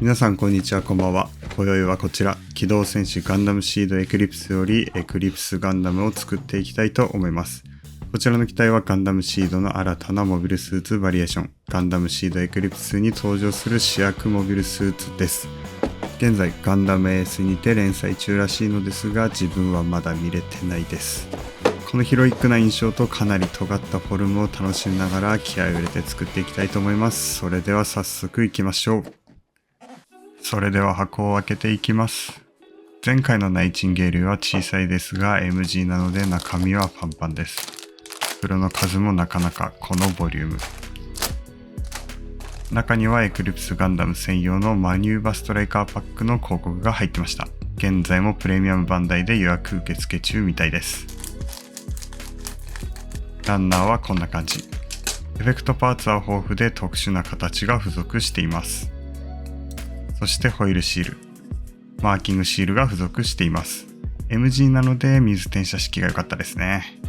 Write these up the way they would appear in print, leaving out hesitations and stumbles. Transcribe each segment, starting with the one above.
皆さんこんにちは、こんばんは。今宵はこちら機動戦士ガンダムシードエクリプスよりエクリプスガンダムを作っていきたいと思います。こちらの機体はガンダムシードの新たなモビルスーツバリエーション、ガンダムシードエクリプスに登場する主役モビルスーツです。現在ガンダムエースにて連載中らしいのですが、自分はまだ見れてないです。このヒロイックな印象とかなり尖ったフォルムを楽しみながら気合を入れて作っていきたいと思います。それでは早速いきましょう。それでは箱を開けていきます。前回のナイチンゲールは小さいですが MG なので中身はパンパンです。袋の数もなかなかこのボリューム。中にはエクリプスガンダム専用のマニューバストライカーパックの広告が入ってました。現在もプレミアムバンダイで予約受付中みたいです。ランナーはこんな感じ。エフェクトパーツは豊富で特殊な形が付属しています。そしてホイールシール、マーキングシールが付属しています。MG なので水転写式が良かったですね。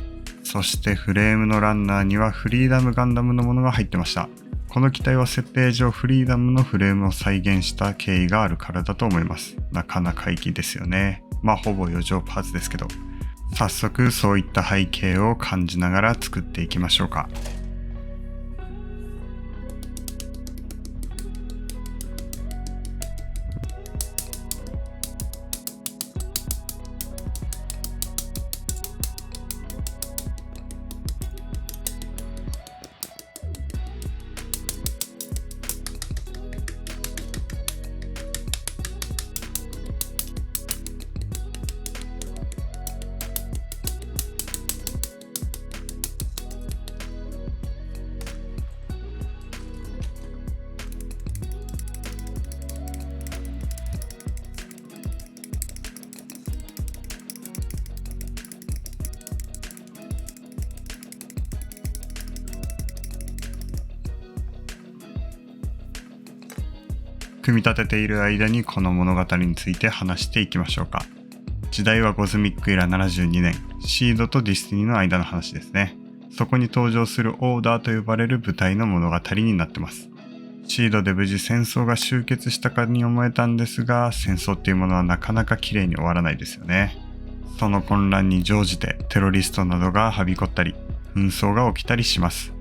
そしてフレームのランナーにはフリーダムガンダムのものが入ってました。この機体は設定上フリーダムのフレームを再現した経緯があるからだと思います。なかなか粋ですよね。ほぼ余剰パーツですけど。早速そういった背景を感じながら作っていきましょうか。組み立てている間にこの物語について話していきましょうか。時代はゴズミックエラ72年、シードとディスティニーの間の話ですね。そこに登場するオーダーと呼ばれる部隊の物語になってます。シードで無事戦争が終結したかに思えたんですが、戦争っていうものはなかなか綺麗に終わらないですよね。その混乱に乗じてテロリストなどがはびこったり、紛争が起きたりします。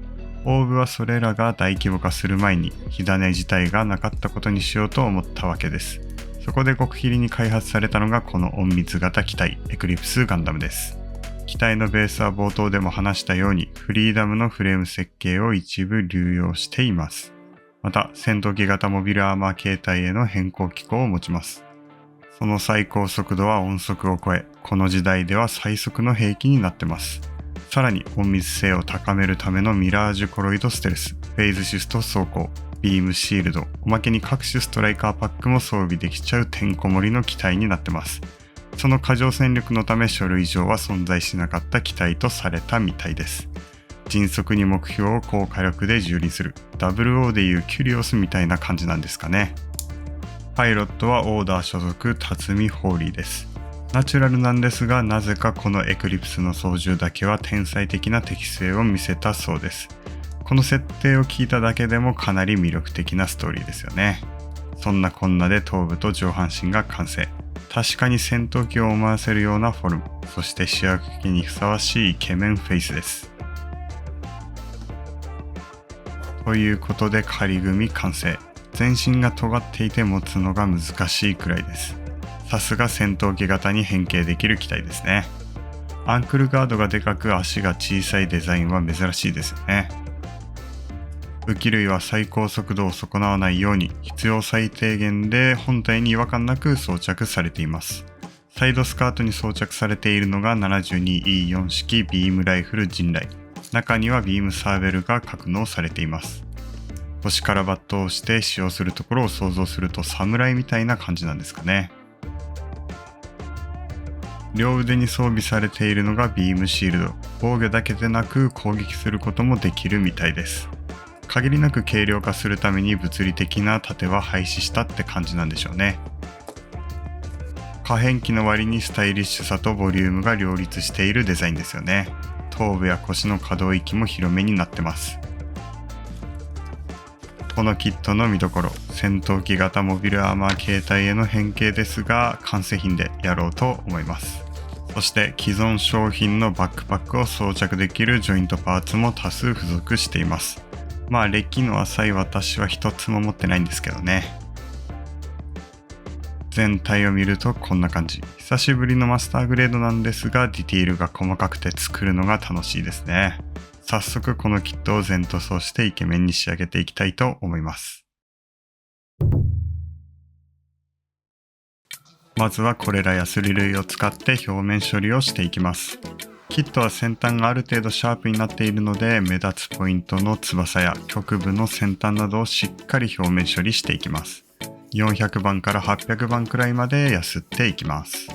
オーグはそれらが大規模化する前に火種自体がなかったことにしようと思ったわけです。そこで極秘裏に開発されたのがこの隠密型機体エクリプスガンダムです。機体のベースは冒頭でも話したようにフリーダムのフレーム設計を一部流用しています。また戦闘機型モビルアーマー形態への変更機構を持ちます。その最高速度は音速を超え、この時代では最速の兵器になってます。さらに隠密性を高めるためのミラージュコロイドステルス、フェイズシフト走行、ビームシールド、おまけに各種ストライカーパックも装備できちゃうてんこ盛りの機体になってます。その過剰戦力のため書類上は存在しなかった機体とされたみたいです。迅速に目標を高火力で蹂躙する WO でいうキュリオスみたいな感じなんですかね。パイロットはオーダー所属辰巳ホーリーです。ナチュラルなんですが、なぜかこのエクリプスの操縦だけは天才的な適性を見せたそうです。この設定を聞いただけでもかなり魅力的なストーリーですよね。そんなこんなで頭部と上半身が完成。確かに戦闘機を思わせるようなフォルム、そして主役機にふさわしいイケメンフェイスです。ということで仮組完成。全身が尖っていて持つのが難しいくらいです。さすが戦闘機型に変形できる機体ですね。アンクルガードがでかく足が小さいデザインは珍しいですよね。武器類は最高速度を損なわないように必要最低限で本体に違和感なく装着されています。サイドスカートに装着されているのが 72E4 式ビームライフル陣雷。中にはビームサーベルが格納されています。腰からバットをして使用するところを想像すると侍みたいな感じなんですかね。両腕に装備されているのがビームシールド。防御だけでなく攻撃することもできるみたいです。限りなく軽量化するために物理的な盾は廃止したって感じなんでしょうね。可変機の割にスタイリッシュさとボリュームが両立しているデザインですよね。頭部や腰の可動域も広めになってます。このキットの見どころ、戦闘機型モビルアーマー形態への変形ですが、完成品でやろうと思います。そして既存商品のバックパックを装着できるジョイントパーツも多数付属しています。歴の浅い私は一つも持ってないんですけどね。全体を見るとこんな感じ。久しぶりのマスターグレードなんですが、ディティールが細かくて作るのが楽しいですね。早速このキットを全塗装してイケメンに仕上げていきたいと思います。まずはこれらヤスリ類を使って表面処理をしていきます。キットは先端がある程度シャープになっているので、目立つポイントの翼や局部の先端などをしっかり表面処理していきます。400番から800番くらいまでヤスっていきます。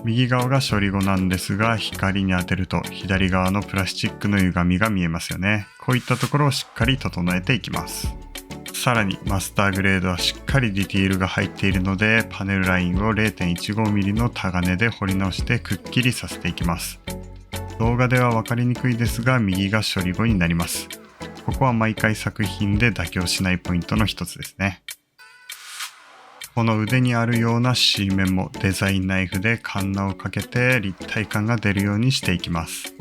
右側が処理後なんですが、光に当てると左側のプラスチックの歪みが見えますよね。こういったところをしっかり整えていきます。さらにマスターグレードはしっかりディティールが入っているので、パネルラインを 0.15mm のタガネで彫り直してくっきりさせていきます。動画では分かりにくいですが、右が処理後になります。ここは毎回作品で妥協しないポイントの一つですね。この腕にあるような C 面もデザインナイフでカンナをかけて立体感が出るようにしていきます。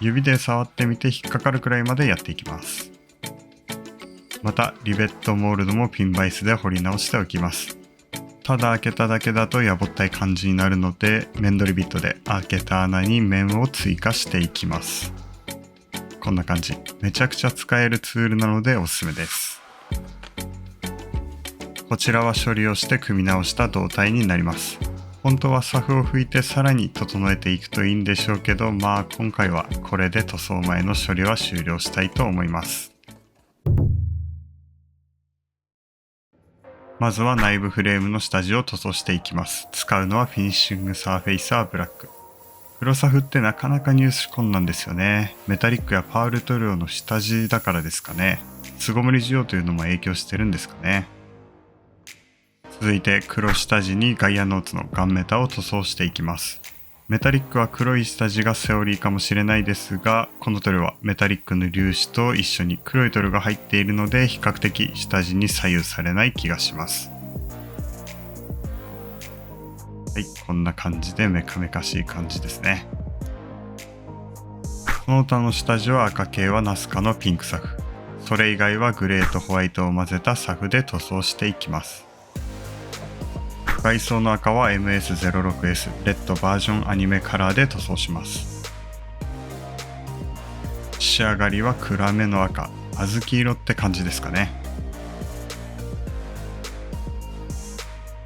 指で触ってみて引っかかるくらいまでやっていきます。またリベットモールドもピンバイスで彫り直しておきます。ただ開けただけだとやぼったい感じになるので、面取りビットで開けた穴に面を追加していきます。こんな感じ。めちゃくちゃ使えるツールなのでおすすめです。こちらは処理をして組み直した胴体になります。本当はサフを拭いてさらに整えていくといいんでしょうけど、今回はこれで塗装前の処理は終了したいと思います。まずは内部フレームの下地を塗装していきます。使うのはフィニッシングサーフェイサーブラック。黒サフってなかなか入手困難ですよね。メタリックやパール塗料の下地だからですかね。巣ごもり需要というのも影響してるんですかね。続いて黒下地にガイアノーツのガンメタを塗装していきます。メタリックは黒い下地がセオリーかもしれないですが、この塗料はメタリックの粒子と一緒に黒い塗料が入っているので、比較的下地に左右されない気がします。はい、こんな感じでメカメカしい感じですね。その他の下地は赤系はナスカのピンクサフ。それ以外はグレーとホワイトを混ぜたサフで塗装していきます。外装の赤は MS06S レッドバージョンアニメカラーで塗装します。仕上がりは暗めの赤、小豆色って感じですかね。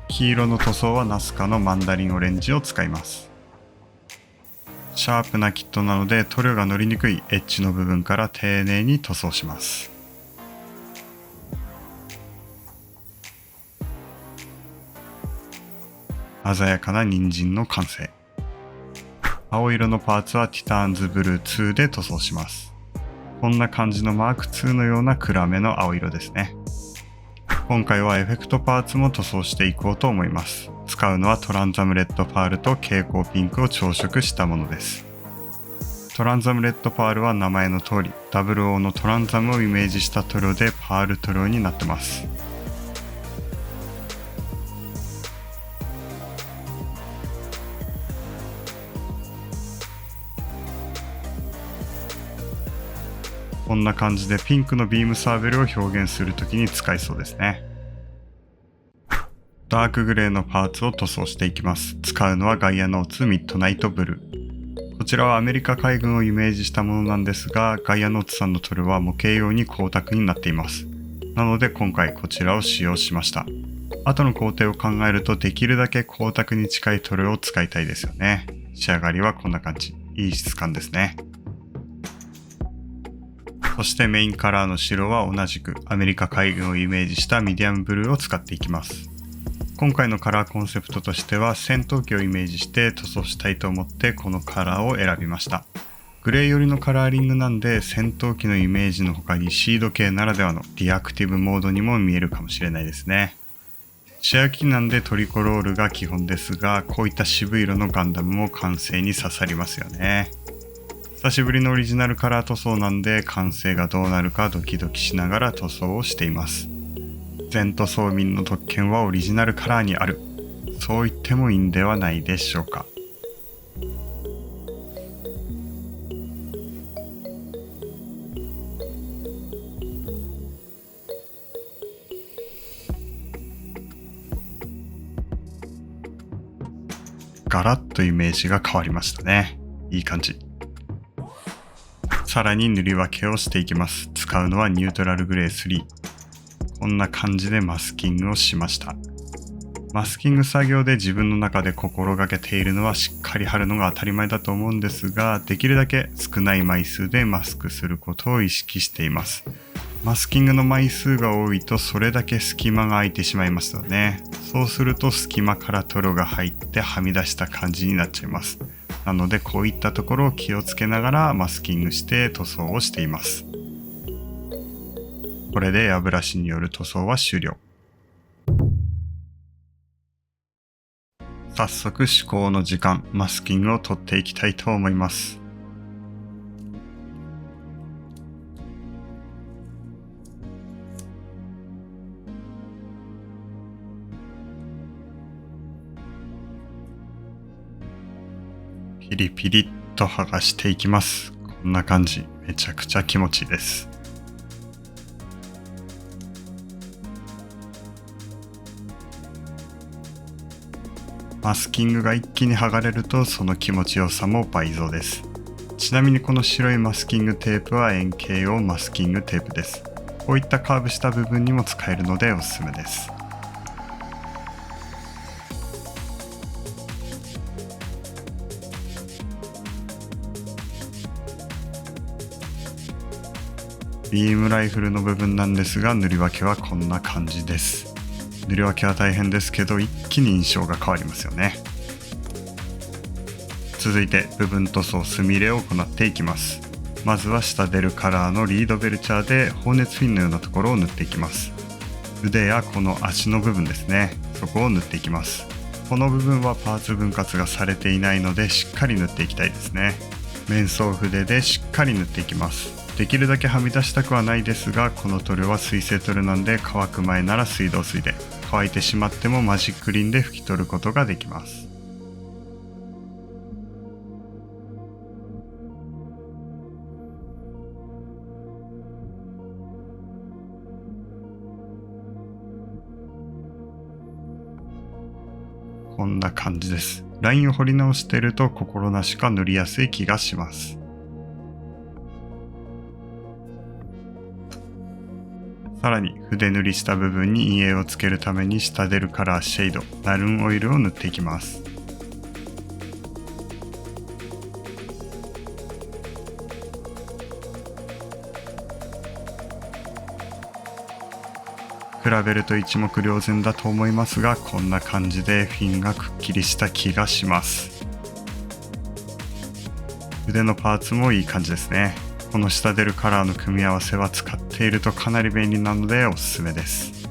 黄色の塗装はナスカのマンダリンオレンジを使います。シャープなキットなので塗料が乗りにくいエッジの部分から丁寧に塗装します。鮮やかな人参の完成。青色のパーツはティターンズブルー2で塗装します。こんな感じのマーク2のような暗めの青色ですね。今回はエフェクトパーツも塗装していこうと思います。使うのはトランザムレッドパールと蛍光ピンクを調色したものです。トランザムレッドパールは名前の通り00のトランザムをイメージした塗料でパール塗料になってます。こんな感じでピンクのビームサーベルを表現するときに使いそうですね。ダークグレーのパーツを塗装していきます。使うのはガイアノーツミッドナイトブルー。こちらはアメリカ海軍をイメージしたものなんですが、ガイアノーツさんの塗料は模型用に光沢になっています。なので今回こちらを使用しました。後の工程を考えるとできるだけ光沢に近い塗料を使いたいですよね。仕上がりはこんな感じ。いい質感ですね。そしてメインカラーの白は同じくアメリカ海軍をイメージしたミディアムブルーを使っていきます。今回のカラーコンセプトとしては戦闘機をイメージして塗装したいと思ってこのカラーを選びました。グレー寄りのカラーリングなんで戦闘機のイメージの他にシード系ならではのリアクティブモードにも見えるかもしれないですね。シェア機なんでトリコロールが基本ですが、こういった渋い色のガンダムも完成に刺さりますよね。久しぶりのオリジナルカラー塗装なんで完成がどうなるかドキドキしながら塗装をしています。全塗装民の特権はオリジナルカラーにある。そう言ってもいいんではないでしょうか。ガラッとイメージが変わりましたね。いい感じ。さらに塗り分けをしていきます。使うのはニュートラルグレー3。こんな感じでマスキングをしました。マスキング作業で自分の中で心がけているのはしっかり貼るのが当たり前だと思うんですが、できるだけ少ない枚数でマスクすることを意識しています。マスキングの枚数が多いとそれだけ隙間が空いてしまいますよね。そうすると隙間から塗料が入ってはみ出した感じになっちゃいます。なのでこういったところを気をつけながらマスキングして塗装をしています。これでエアブラシによる塗装は終了。早速試行の時間、マスキングを取っていきたいと思います。ピリピリっと剥がしていきます。こんな感じ、めちゃくちゃ気持ちいいです。マスキングが一気に剥がれるとその気持ちよさも倍増です。ちなみにこの白いマスキングテープは円形用マスキングテープです。こういったカーブした部分にも使えるのでおすすめです。ビームライフルの部分なんですが、塗り分けはこんな感じです。塗り分けは大変ですけど一気に印象が変わりますよね。続いて部分塗装墨入れを行っていきます。まずは下出るカラーのリードベルチャーで放熱フィンのようなところを塗っていきます。腕やこの足の部分ですね、そこを塗っていきます。この部分はパーツ分割がされていないのでしっかり塗っていきたいですね。面相筆でしっかり塗っていきます。できるだけはみ出したくはないですが、この塗料は水性塗料なんで乾く前なら水道水で、乾いてしまってもマジックリンで拭き取ることができます。こんな感じです。ラインを彫り直していると心なしか塗りやすい気がします。さらに筆塗りした部分に陰影をつけるために下出るカラーシェード、ナルンオイルを塗っていきます。比べると一目瞭然だと思いますが、こんな感じでフィンがくっきりした気がします。腕のパーツもいい感じですね。この下出るカラーの組み合わせは使っているとかなり便利なのでおすすめです。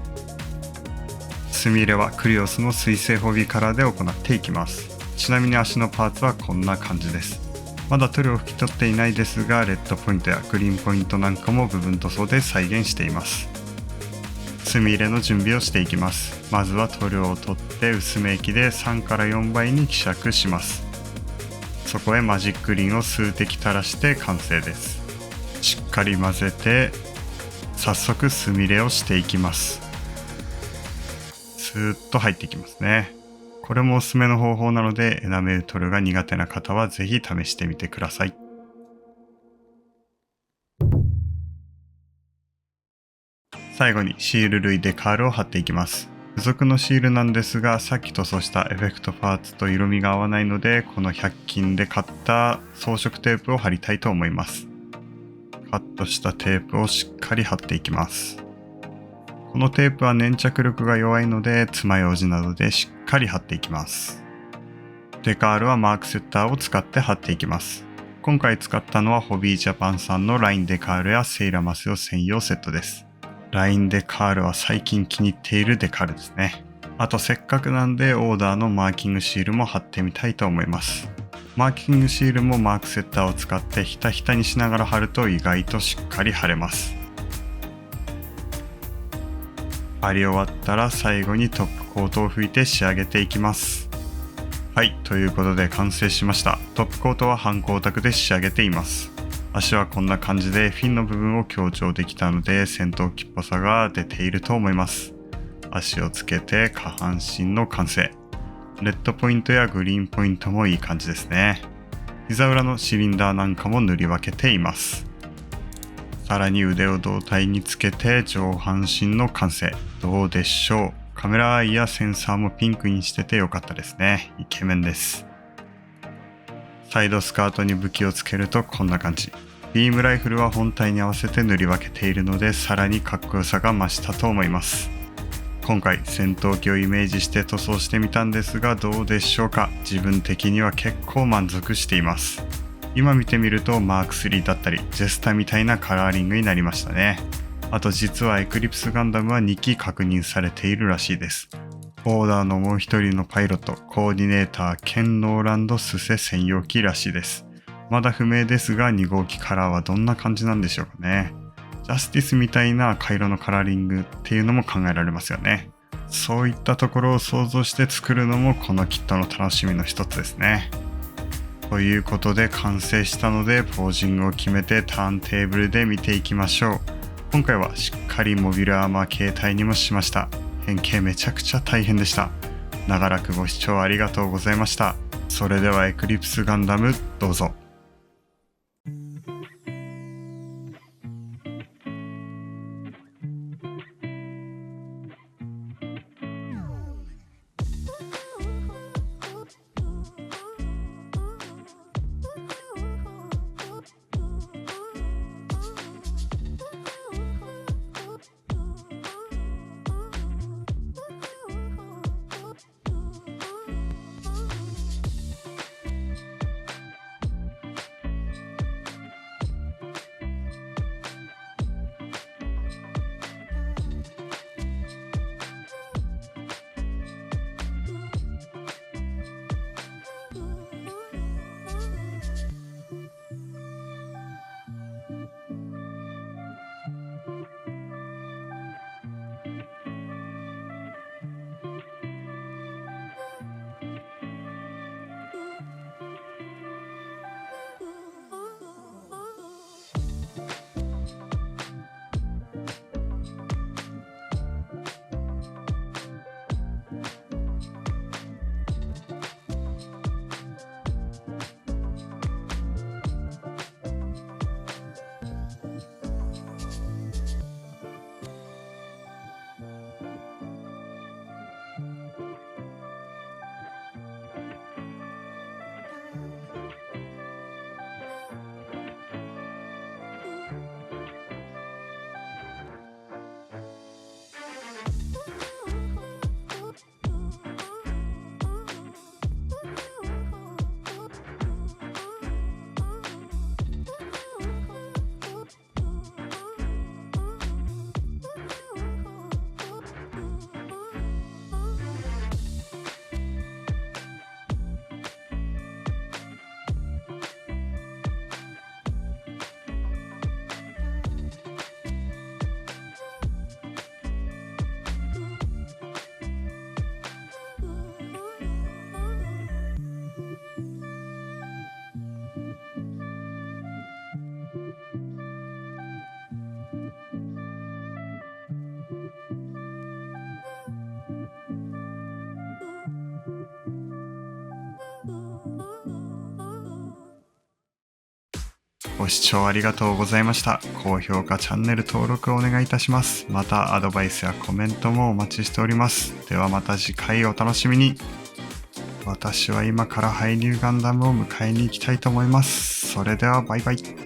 墨入れはクリオスの水性ホビーカラーで行っていきます。ちなみに足のパーツはこんな感じです。まだ塗料を拭き取っていないですが、レッドポイントやグリーンポイントなんかも部分塗装で再現しています。墨入れの準備をしていきます。まずは塗料を取って薄め液で3から4倍に希釈します。そこへマジックリンを数滴垂らして完成です。しっかり混ぜて早速墨入れをしていきます。スーッと入っていきますね。これもおすすめの方法なので、エナメル塗料が苦手な方はぜひ試してみてください。最後にシール類デカールを貼っていきます。付属のシールなんですが、さっき塗装したエフェクトパーツと色味が合わないので、この100均で買った装飾テープを貼りたいと思います。カットしたテープをしっかり貼っていきます。このテープは粘着力が弱いので、爪楊枝などでしっかり貼っていきます。デカールはマークセッターを使って貼っていきます。今回使ったのはホビージャパンさんのラインデカールやセイラマスヨ専用セットです。ラインデカールは最近気に入っているデカールですね。あとせっかくなんでオーダーのマーキングシールも貼ってみたいと思います。マーキングシールもマークセッターを使ってひたひたにしながら貼ると意外としっかり貼れます。貼り終わったら最後にトップコートを拭いて仕上げていきます。はい、ということで完成しました。トップコートは半光沢で仕上げています。足はこんな感じでフィンの部分を強調できたので戦闘機っぽさが出ていると思います。足をつけて下半身の完成。レッドポイントやグリーンポイントもいい感じですね。膝裏のシリンダーなんかも塗り分けています。さらに腕を胴体につけて上半身の完成。どうでしょう。カメラアイやセンサーもピンクにしててよかったですね。イケメンです。サイドスカートに武器をつけるとこんな感じ。ビームライフルは本体に合わせて塗り分けているのでさらにかっこよさが増したと思います。今回戦闘機をイメージして塗装してみたんですがどうでしょうか。自分的には結構満足しています。今見てみるとマーク3だったりジェスタみたいなカラーリングになりましたね。あと実はエクリプスガンダムは2機確認されているらしいです。オーダーのもう一人のパイロット、コーディネーター、ケン・ノーランド・スセ専用機らしいです。まだ不明ですが2号機カラーはどんな感じなんでしょうかね。ジャスティスみたいな赤色のカラーリングっていうのも考えられますよね。そういったところを想像して作るのもこのキットの楽しみの一つですね。ということで完成したのでポージングを決めてターンテーブルで見ていきましょう。今回はしっかりモビルアーマー形態にもしました。変形めちゃくちゃ大変でした。長らくご視聴ありがとうございました。それではエクリプスガンダムどうぞ。ご視聴ありがとうございました。高評価、チャンネル登録をお願いいたします。またアドバイスやコメントもお待ちしております。ではまた次回お楽しみに。私は今からハイニューガンダムを迎えに行きたいと思います。それではバイバイ。